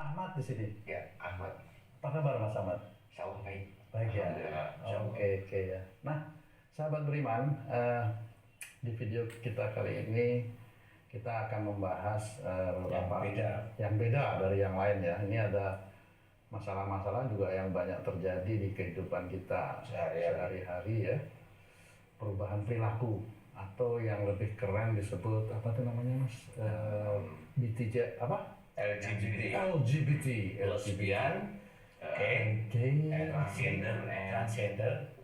Ahmad di sini. Ya, Ahmad. Apa kabar Mas Ahmad? Sawah baik. Baik ya. Alhamdulillah. Oke ya. Nah, sahabat beriman, di video kita kali ini kita akan membahas beberapa yang beda dari yang lain ya. Ini ada masalah-masalah juga yang banyak terjadi di kehidupan kita sehari-hari ya. Perubahan perilaku atau yang lebih keren disebut apa tuh namanya Mas? BTJ apa? LGBT, Lesbian, gay, transgender,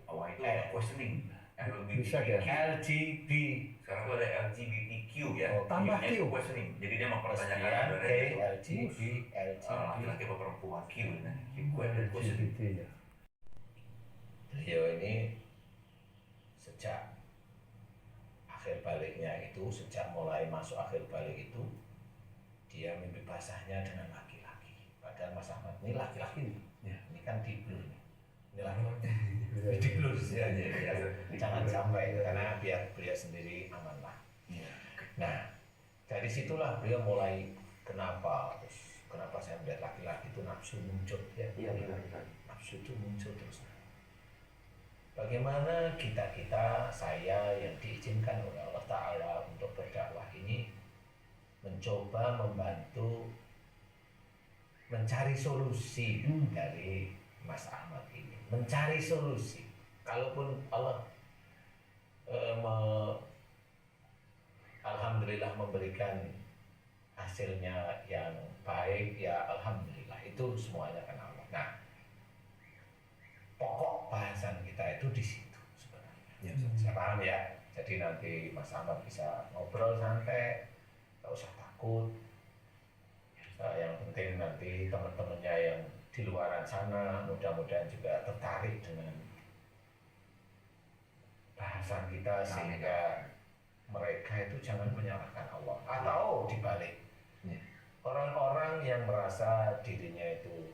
itu questioning. bisa ya? LGB, sekarang itu ada LGBTQ ya. Oh, tambah Q. Questioning. Jadi dia mempertanyakan LGB, laki-laki atau perempuan Q. Questioning. LGBT ya. Beliau ini sejak akhir baliknya itu, sejak mulai masuk akhir balik itu, dia mimpi basahnya dengan laki-laki. Padahal Mas Ahmad ini laki-laki nih. Ya, ini kan di blur nih. Ini laki-laki. Di blur ya. Jangan sampai karena biar beliau sendiri aman lah. Nah, dari situlah beliau mulai kenapa saya melihat laki-laki itu nafsu muncul ya. Iya benar. Nafsu itu muncul terus. Bagaimana saya yang diizinkan oleh Allah Ta'ala untuk berdakwah ini mencoba membantu mencari solusi dari Mas Ahmad ini, mencari solusi. Kalaupun Allah alhamdulillah memberikan hasilnya yang baik, ya alhamdulillah, itu semuanya kan Allah. Nah, pokok bahasan kita itu di situ sebenarnya. Saya paham ya. Jadi nanti Mas Ahmad bisa ngobrol santai, nggak usah takut. Yang penting nanti teman-temannya yang di luaran sana mudah-mudahan juga tertarik dengan bahasan kita sehingga mereka itu jangan menyalahkan Allah atau dibalik orang-orang yang merasa dirinya itu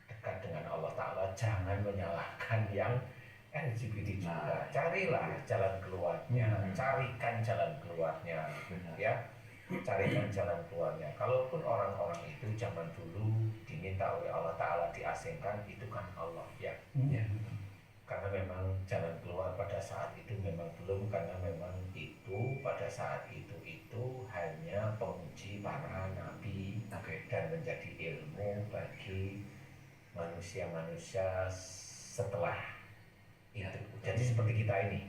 dekat dengan Allah Ta'ala jangan menyalahkan yang LGBT juga. Carilah jalan keluarnya, carikan jalan keluarnya ya. Carikan jalan keluarnya. Kalaupun orang-orang itu zaman dulu diminta oleh Allah Ta'ala diasingkan, itu kan Allah ya. Karena memang jalan keluar pada saat itu memang belum, karena memang itu pada saat itu hanya penguji para nabi dan menjadi ilmu bagi manusia-manusia setelah itu. Jadi seperti kita ini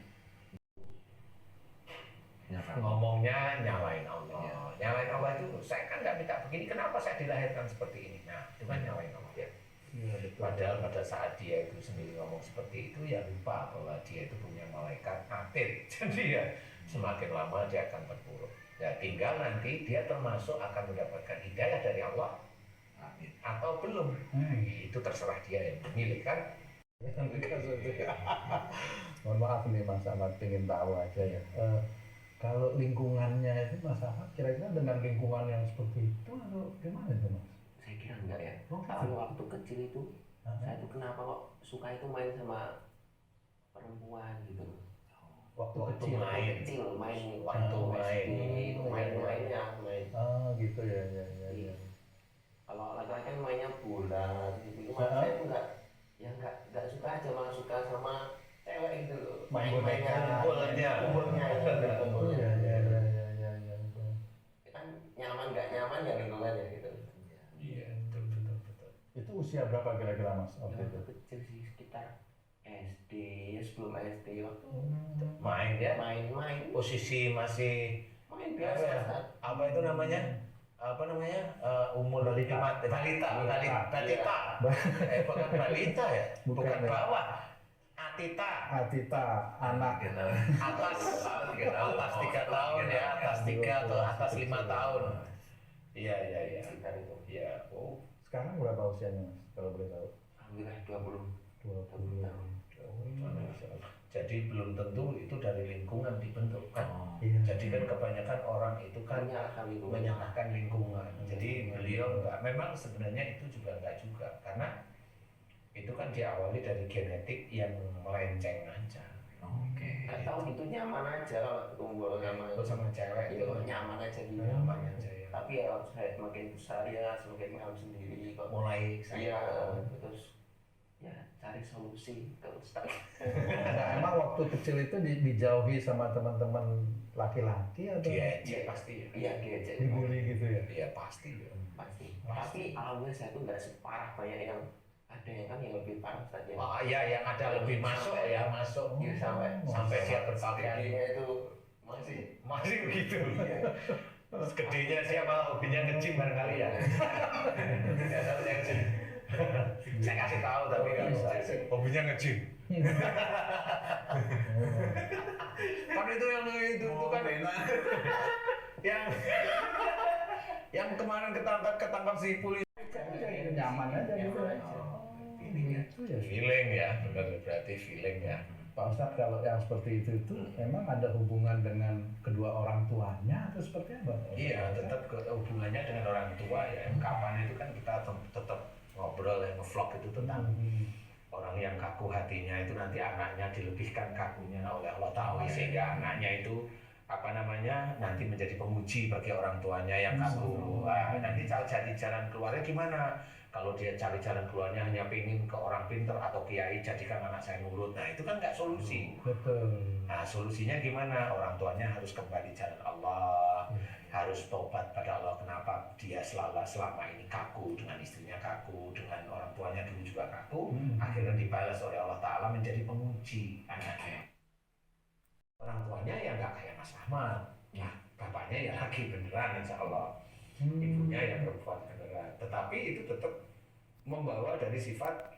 ngomongnya nyalain Allah. Nyalain Allah itu, saya kan nggak minta begini, kenapa saya dilahirkan seperti ini? Nah, itu kan nyalain Allah ya. Padahal pada saat dia itu sendiri ngomong seperti itu, ya lupa bahwa dia itu punya malaikat atid. Jadi ya semakin lama dia akan terpuruk. Ya tinggal nanti dia termasuk akan mendapatkan hidayah dari Allah atau belum. Itu terserah dia yang memilih kan. Mohon maaf nih Mas Ahmad, pengen tahu aja ya. Kalau lingkungannya itu Mas Ahmad kira-kira dengan lingkungan yang seperti itu atau gimana itu Mas? Saya kira enggak ya. Kalau Waktu kecil itu saya tuh kenapa kok suka itu main sama perempuan gitu. Waktu main gitu ya. Kalau laki-laki kan mainnya bola gitu. Saya tuh enggak suka aja, malah suka sama cewek gitu loh. Main-mainnya kumpulnya Oh ya. Kan nyaman nggak nyaman ya lingkungannya gitu. Iya, betul. Itu usia berapa kira-kira Mas waktu itu? Kecil sih, sekitar SD, sebelum SD waktu Main ya. main Posisi masih biasa. apa itu namanya? Umur Balita. Bukan balita ya, bukan ya. bawah. Atita, anak atas 3 tahun ya, atas 3 atau atas 5 tahun. Iya. Sekitar itu. Iya. Oh, sekarang berapa usianya Mas kalau boleh tahu? Alhamdulillah 20 tahun. jadi belum tentu itu dari lingkungan dibentuk kan. Iya. Jadi kan kebanyakan orang itu kan menyalahkan lingkungan. Jadi beliau enggak, memang sebenarnya itu juga enggak juga, karena itu kan diawali dari genetik yang melenceng aja. Atau itu nyaman aja kalau kumpul sama Sama cewek itu itu nyaman aja gitu. nyaman aja ya. tapi ya saya makin besar ya semakin paham sendiri kok. Mulai Iya, saya terus ya cari solusi ke Ustaz. Nah, emang waktu kecil itu dijauhi sama teman-teman laki-laki atau diejek pasti ya. Iya diajak dibully gitu ya? Iya pasti ya. pasti. Tapi alhamdulillah saya tuh nggak separah banyak yang ada yang kan yang lebih parah saja. Oh iya, yang ada lebih masuk ya, masuk. Iya, Sampai dia berpakaian gedenya itu masih begitu. iya. Gedenya siapa hobinya nge-gym barangkali ya. Tidak tahu yang gym. Saya kasih tahu tapi nggak bisa. Hobinya nge-gym. Kan itu itu kan yang yang kemarin ketangkap si polisi. Nyaman aja gitu ya. Itu ya. Feeling ya, benar berarti feeling ya. Pak Ustadz, kalau yang seperti itu emang ada hubungan dengan kedua orang tuanya atau seperti apa? Iya, tetap hubungannya dengan orang tua ya. Kapan itu kan kita tetap ngobrol ya, nge-vlog itu tentang orang yang kaku hatinya itu nanti anaknya dilebihkan kakunya oleh Allah Ta'ala sehingga anaknya itu apa namanya nanti menjadi pemuji bagi orang tuanya yang kaku. Wah, nanti cari jalan keluarnya gimana? Kalau dia cari jalan keluarnya hanya pengen ke orang pinter atau kiai jadikan anak saya nurut, nah itu kan nggak solusi. Betul. Nah solusinya gimana? Orang tuanya harus kembali jalan Allah, harus tobat pada Allah. Kenapa dia selama ini kaku dengan istrinya kaku, dengan orang tuanya dulu juga kaku, akhirnya dibalas oleh Allah Ta'ala menjadi pemuji anaknya. Orang tuanya ya nggak kayak Mas Ahmad, nah bapaknya ya lagi beneran insya Allah, ibunya ya perempuan beneran, tetapi itu tetap membawa dari sifat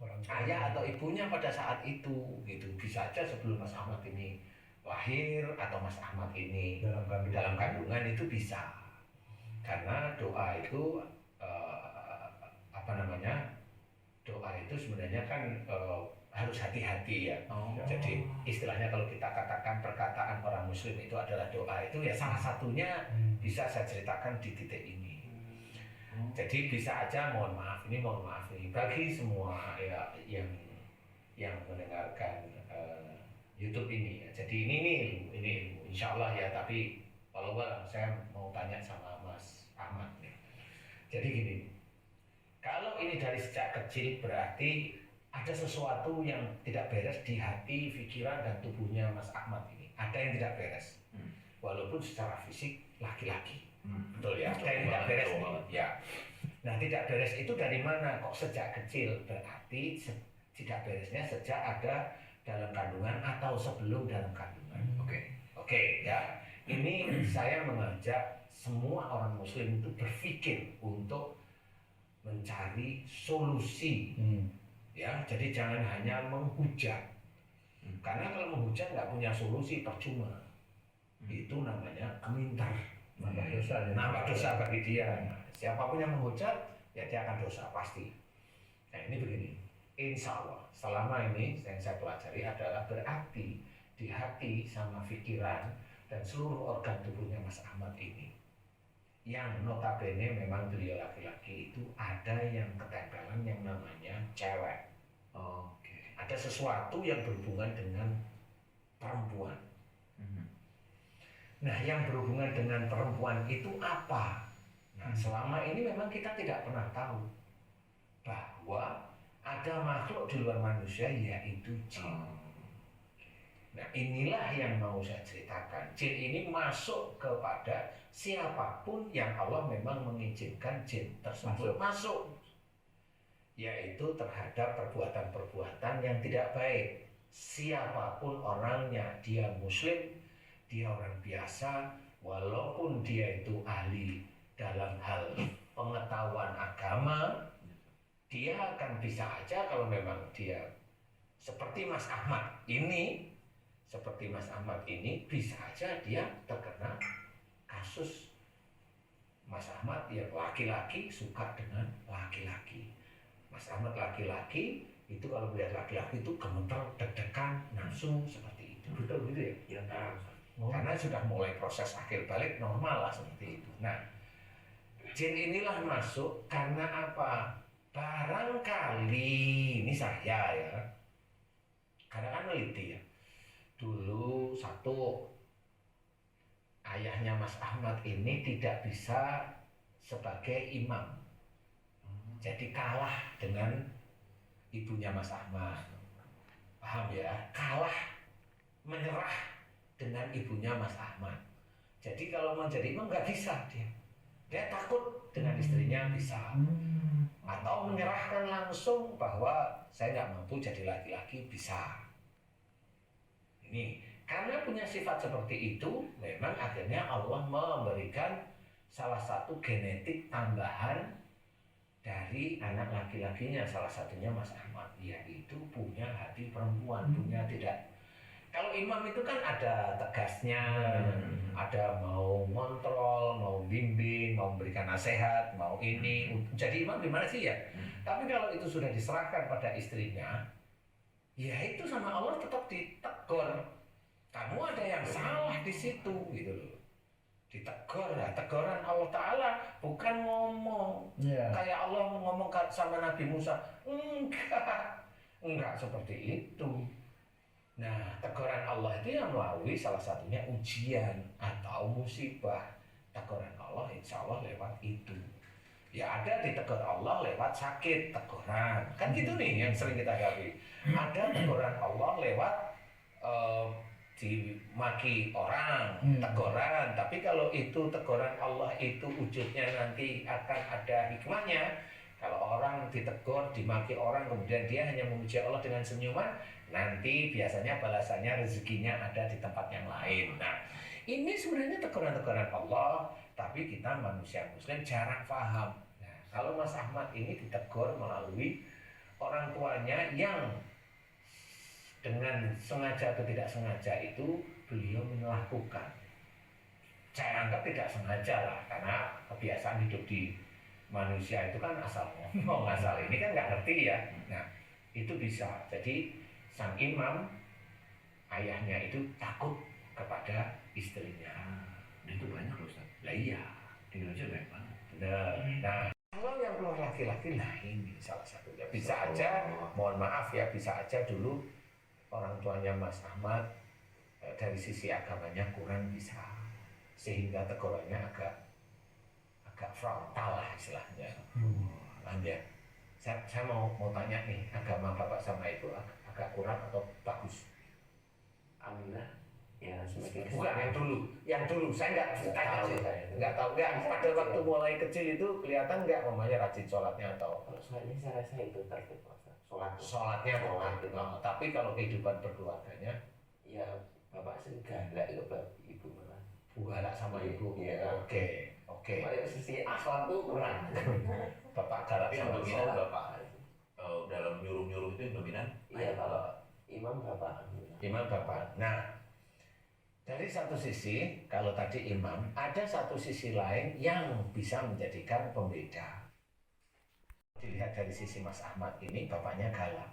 Orang ayah atau ibunya pada saat itu gitu. Bisa aja sebelum Mas Ahmad ini lahir atau Mas Ahmad ini dalam kandungan itu bisa, karena doa itu apa namanya, doa itu sebenarnya kan harus hati-hati ya. Jadi istilahnya kalau kita katakan perkataan orang muslim itu adalah doa, itu ya salah satunya bisa saya ceritakan di titik ini. Jadi bisa aja mohon maaf ini bagi semua ya yang mendengarkan YouTube ini ya. Jadi ini insya Allah ya, tapi kalau saya mau tanya sama Mas Ahmad nih. Jadi gini, kalau ini dari sejak kecil berarti ada sesuatu yang tidak beres di hati, pikiran dan tubuhnya Mas Ahmad ini. Ada yang tidak beres, walaupun secara fisik laki-laki. Betul ya, ada yang tidak beres nih. Ya. Nah tidak beres itu dari mana? Kok sejak kecil? Berarti tidak beresnya sejak ada dalam kandungan atau sebelum dalam kandungan. Oke ya. Ini saya mengajak semua orang muslim itu berpikir untuk mencari solusi. Ya, jadi jangan hanya menghujat. Karena kalau menghujat nggak punya solusi percuma. Itu namanya kemintar. Nambah dosa bagi dia. Siapapun yang menghujat, ya dia akan dosa pasti. Nah ini begini, insya Allah selama ini yang saya pelajari adalah berarti di hati sama pikiran dan seluruh organ tubuhnya Mas Ahmad ini, yang notabene memang beliau laki-laki itu ada yang ketempelan yang namanya cewek. Ada sesuatu yang berhubungan dengan perempuan. Nah yang berhubungan dengan perempuan itu apa? Nah, selama ini memang kita tidak pernah tahu bahwa ada makhluk di luar manusia yaitu jin. Nah inilah yang mau saya ceritakan. Jin ini masuk kepada siapapun yang Allah memang mengizinkan jin tersebut masuk. Yaitu terhadap perbuatan-perbuatan yang tidak baik. Siapapun orangnya, dia muslim, dia orang biasa, walaupun dia itu ahli dalam hal pengetahuan agama, dia akan bisa aja kalau memang dia seperti Mas Ahmad ini, bisa aja dia terkena kasus Mas Ahmad yang laki-laki suka dengan laki-laki. Mas Ahmad laki-laki itu kalau melihat laki-laki itu gemeter, deg-degan, nafsu seperti itu. Betul gitu ya? Nah, karena sudah mulai proses akhir balik normal lah seperti itu. Nah, jin inilah masuk karena apa? Barangkali ini saya ya, karena kan meneliti ya. Dulu satu ayahnya Mas Ahmad ini tidak bisa sebagai imam. Jadi kalah dengan ibunya Mas Ahmad. Paham ya? Kalah, menyerah dengan ibunya Mas Ahmad. Jadi kalau mau jadi imam nggak bisa dia. Dia takut dengan istrinya bisa. Atau menyerahkan langsung bahwa saya nggak mampu jadi laki-laki bisa. Ini karena punya sifat seperti itu, memang akhirnya Allah memberikan salah satu genetik tambahan dari anak laki-lakinya, salah satunya Mas Ahmad, yaitu punya hati perempuan, punya tidak. Kalau imam itu kan ada tegasnya, ada mau ngontrol, mau bimbing, mau memberikan nasihat, mau ini. Jadi imam gimana sih ya? Tapi kalau itu sudah diserahkan pada istrinya, ya itu sama Allah tetap ditegur. Kamu ada yang salah di situ, gitu loh. Ditegur, ya. Teguran Allah Ta'ala bukan ngomong. Kayak Allah ngomong sama Nabi Musa, enggak seperti itu. Nah, teguran Allah itu yang melalui salah satunya ujian atau musibah. Teguran Allah insya Allah lewat itu. Ya ada ditegur Allah lewat sakit, teguran. Kan gitu nih yang sering kita hadapi. Ada teguran Allah lewat dimaki orang, teguran. Tapi kalau itu teguran Allah itu wujudnya nanti akan ada hikmahnya. Kalau orang ditegur, dimaki orang, kemudian dia hanya memuji Allah dengan senyuman, nanti biasanya balasannya rezekinya ada di tempat yang lain. Nah, ini sebenarnya teguran-teguran Allah, tapi kita manusia Muslim jarang paham. Nah, kalau Mas Ahmad ini ditegur melalui orang tuanya yang dengan sengaja atau tidak sengaja itu beliau melakukan. Saya anggap tidak sengaja lah, karena kebiasaan hidup di manusia itu kan asal ngomong, asal ini kan nggak ngerti ya. Nah, itu bisa. Jadi sang imam, ayahnya itu takut kepada istrinya. Itu banyak loh Ustaz. Lah iya, Di Indonesia banyak banget. nah kalau yang keluar laki-laki, nah ini salah satunya. Bisa aja, mohon maaf ya, bisa aja dulu orang tuanya Mas Ahmad dari sisi agamanya kurang bisa, sehingga tegurannya agak frontal lah istilahnya. Ya. Saya mau tanya nih, agama bapak sama ibu agak kurang atau bagus? Alhamdulillah ya semakin Bukan yang dulu saya nggak tahu pada waktu mulai kecil itu kelihatan nggak mamanya rajin sholatnya atau kalau sholatnya saya rasa itu tertib sholatnya tapi kalau kehidupan berkeluarganya ya bapak sering galak ke ibu malah galak sama ibu. Iya. Oke. Kalau sisi akhlak tuh kurang. Bapak galak Yang sama dominan ibu. bapak. Dalam nyuruh-nyuruh itu yang dominan. Iya, kalau imam bapak. Imam bapak. Nah, dari satu sisi kalau tadi imam, ada satu sisi lain yang bisa menjadikan pembeda. Dilihat dari sisi Mas Ahmad ini, bapaknya galak.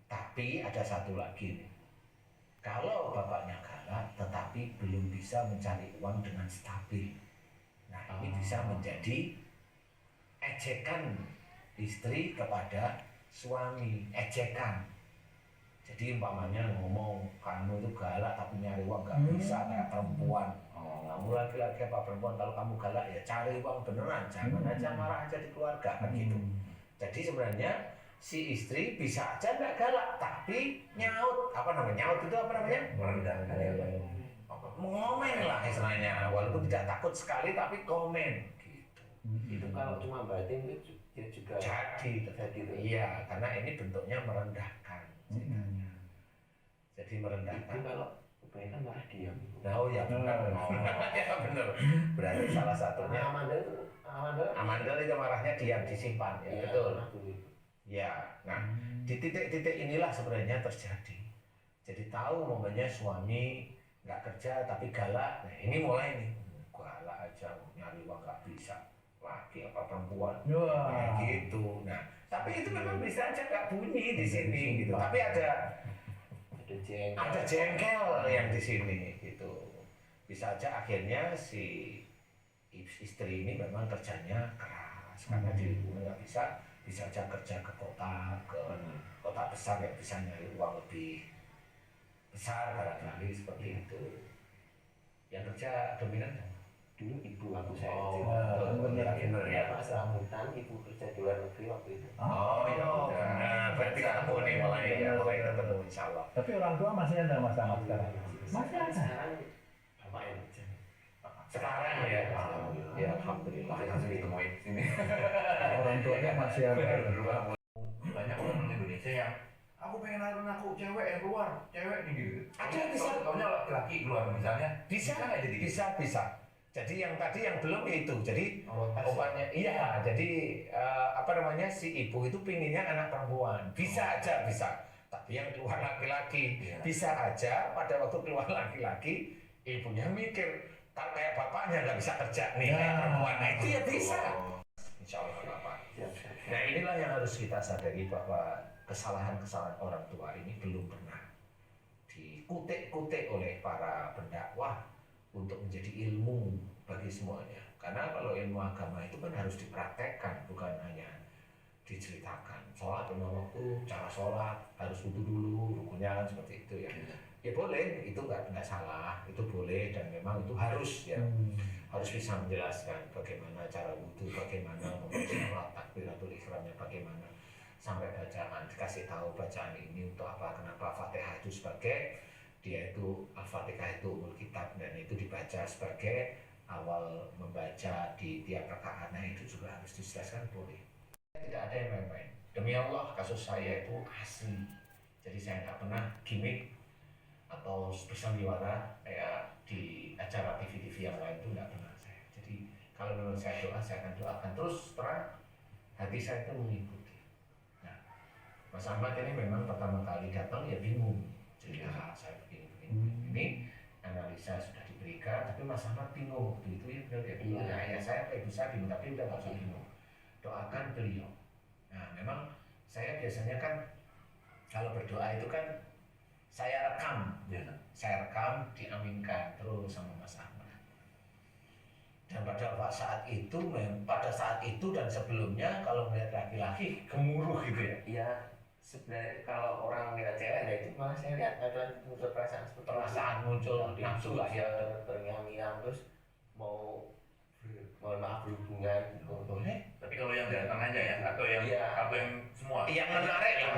Tapi ada satu lagi nih. Kalau bapaknya galak tetapi belum bisa mencari uang dengan stabil, nah ini bisa menjadi ejekan istri kepada suami, ejekan. Jadi umpamanya ngomong, kamu itu galak tapi nyari uang gak bisa kayak perempuan. Kamu laki-laki apa perempuan, kalau kamu galak ya cari uang beneran, jangan aja marah aja di keluarga kan gitu. Jadi sebenarnya si istri bisa aja nggak galak tapi nyaut, nyaut itu apa namanya? Merendahkan. Mengomen lah istilahnya, walaupun tidak takut sekali tapi komen gitu. Itu kalau cuma batin itu juga jadi iya, karena ini bentuknya merendahkan ceritanya. Jadi merendahkan. Itu kalau kebanyakan malah diam. Oh ya benar. Ya benar. Berarti salah satunya amandel itu marahnya diam, disimpan ya, betul. Ya, nah di titik-titik inilah sebenarnya terjadi. Jadi tahu momennya suami nggak kerja tapi galak. Nah ini mulai nih, galak aja nyari uang nggak bisa, laki apa perempuan, kayak gitu. Nah tapi itu memang bisa aja nggak bunyi di sini gitu. Tapi ada jengkel yang di sini gitu. Bisa aja akhirnya si istri ini memang kerjanya keras karena di rumah nggak bisa aja kerja ke kota besar yang bisa nyari uang lebih besar barangkali seperti itu. Yang kerja dominan kan? Dulu ibu aku saya Oh, bener ya Mas Rambutan, ibu kerja di luar negeri waktu itu. Oh iya, nah, berarti ketemu nih mulai ketemu insya Allah. Tapi orang tua masih ada Mas Ahmad sekarang? Masih ada. Sekarang bapak yang kerja. Sekarang ya, ya alhamdulillah. Langsung ditemuin sini. Orang tuanya masih ada. Banyak orang Indonesia yang aku pengen aku cewek yang keluar, cewek nih gitu. Ada, bisa. Taunya laki-laki keluar misalnya. Bisa nggak jadi? bisa. Jadi yang tadi yang belum itu, jadi obatnya iya. Jadi apa namanya si ibu itu pinginnya anak perempuan, bisa aja bisa. Tapi yang keluar laki-laki Iya. bisa aja. Pada waktu keluar laki-laki, ibunya mikir, tak kayak bapaknya nggak bisa kerja nih kayak perempuan. Nah itu ya bisa. Insya Allah Bapak. Nah inilah yang harus kita sadari bahwa kesalahan-kesalahan orang tua ini belum pernah dikutik-kutik oleh para pendakwah untuk menjadi ilmu bagi semuanya. Karena kalau ilmu agama itu kan harus dipraktekkan, bukan hanya diceritakan. Sholat lima waktu, cara sholat harus wudhu dulu, rukunnya kan seperti itu ya. Ya boleh, itu nggak salah, itu boleh dan memang itu harus ya. Harus bisa menjelaskan bagaimana cara wudhu, bagaimana membaca sholat, takbiratul ihramnya bagaimana, sampai bacaan, dikasih tahu bacaan ini untuk apa, kenapa Fatihah itu sebagai dia itu Al-Fatihah itu umul kitab dan itu dibaca sebagai awal membaca di tiap rakaat. Nah itu juga harus dijelaskan boleh. Tidak ada yang main-main. Demi Allah kasus saya itu asli. Jadi saya nggak pernah gimmick atau bersandiwara kayak di acara TV-TV yang lain itu nggak pernah saya. Jadi kalau memang saya doa saya akan doakan terus terang hati saya itu mengikuti. Nah, Mas Ahmad ini memang pertama kali datang ya bingung. Jadi saya begini. Ini analisa sudah diberikan, tapi Mas Ahmad bingung waktu itu ya benar ya bingung. Nah, ya saya kayak bisa bingung, tapi udah nggak usah bingung. Doakan beliau. Nah, memang saya biasanya kan kalau berdoa itu kan saya rekam, diaminkan terus sama Mas Ahmad. Dan pada saat itu dan sebelumnya kalau melihat laki-laki gemuruh gitu ya. Iya, sebenarnya kalau orang lihat cewek ya itu malah saya lihat ada muncul perasaan seperti Perasaan muncul nafsu lah ya. terngiang-ngiang terus mau mohon maaf berhubungan gitu. Boleh. Tapi kalau yang datang aja ya, atau yang Iya. atau yang semua. Yang menarik lah.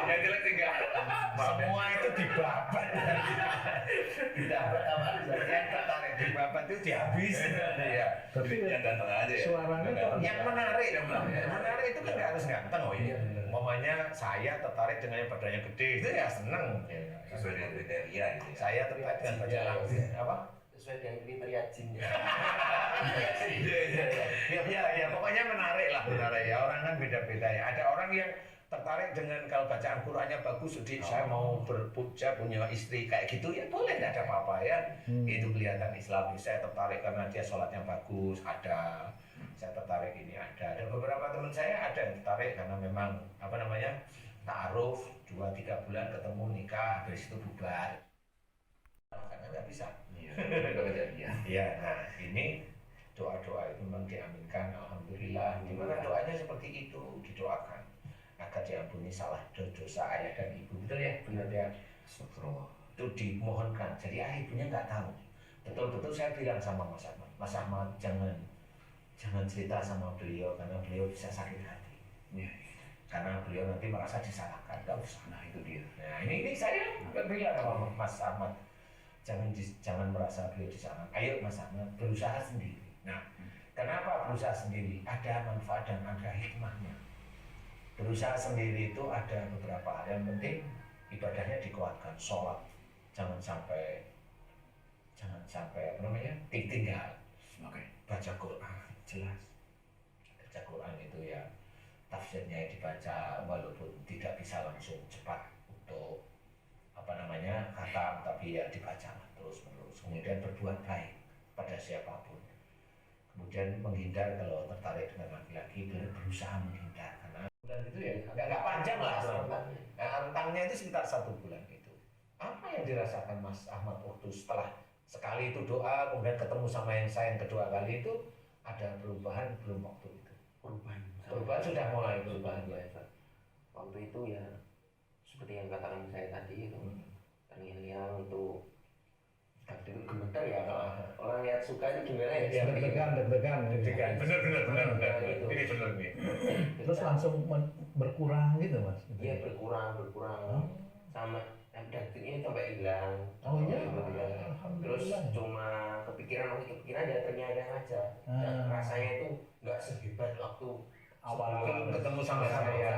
Yang jelek sih enggak. Semua itu dibabat. Dibabat apa? Yang tertarik dibabat itu dihabis. Iya. Tapi yang datang aja ya. suaranya kok Yang menarik, menarik itu kan nggak harus ganteng oh iya. Umpamanya saya tertarik dengan yang badannya gede itu ya seneng. Sesuai dengan kriteria gitu ya. Saya tertarik dengan baca langsung apa? Sesuai dengan kriteria jinnya. Ya, pokoknya menarik lah, menarik ya. Orang kan beda-beda ya. Ada orang yang tertarik dengan kalau bacaan Qurannya bagus, jadi saya mau berpuja punya istri kayak gitu ya boleh, tidak ada apa-apa ya. Itu kelihatan Islami. Saya tertarik karena dia sholatnya bagus, ada. Saya tertarik ini ada. Dan beberapa teman saya ada yang tertarik karena memang apa namanya ta'aruf 2-3 bulan ketemu nikah, habis itu bubar. Karena nggak bisa. Iya. Kejadian. Iya, nah ini doa-doa itu memang diaminkan, alhamdulillah. Dimana doanya seperti itu didoakan agar diampuni salah dosa ayah dan ibu, betul ya, benar ya. Astagfirullah. Itu dimohonkan. Jadi ibunya nggak tahu. Betul-betul saya bilang sama Mas Ahmad jangan cerita sama beliau karena beliau bisa sakit hati. Iya. Karena beliau nanti merasa disalahkan, nggak usah. Nah itu dia. Nah ini saya bilang sama Mas Ahmad, jangan merasa beliau disalahkan. Ayo Mas Ahmad berusaha sendiri. Nah, kenapa berusaha sendiri? Ada manfaat dan ada hikmahnya. Berusaha sendiri itu ada beberapa hal yang penting, ibadahnya dikuatkan, sholat, jangan sampai apa namanya ditinggal. Oke. Baca Quran jelas. Baca Quran itu ya tafsirnya dibaca walaupun tidak bisa langsung cepat untuk apa namanya khatam, tapi ya dibaca terus menerus. Kemudian berbuat baik pada siapapun. Kemudian menghindar kalau tertarik dengan laki-laki, berusaha menghindar karena bulan itu ya agak panjang lah. Rentangnya itu sekitar 1 bulan itu. Apa yang dirasakan Mas Ahmad waktu setelah sekali itu doa, kemudian ketemu sama yang saya yang kedua kali itu ada perubahan belum waktu itu? Perubahan sudah mulai perubahan ya. Waktu itu ya seperti yang katakan saya tadi itu terngiang untuk hati itu gemeter ya kalau orang lihat suka itu gimana ya? Deg-degan. Deg-degan. Bener. Gitu. Ini bener nih. Terus langsung berkurang gitu mas? Iya berkurang sama detiknya sampai hilang. Oh iya. Terus Alhamdulillah. cuma kepikiran dia terngiang aja. Dan rasanya itu nggak sehebat waktu Awal Ketemu sama saya.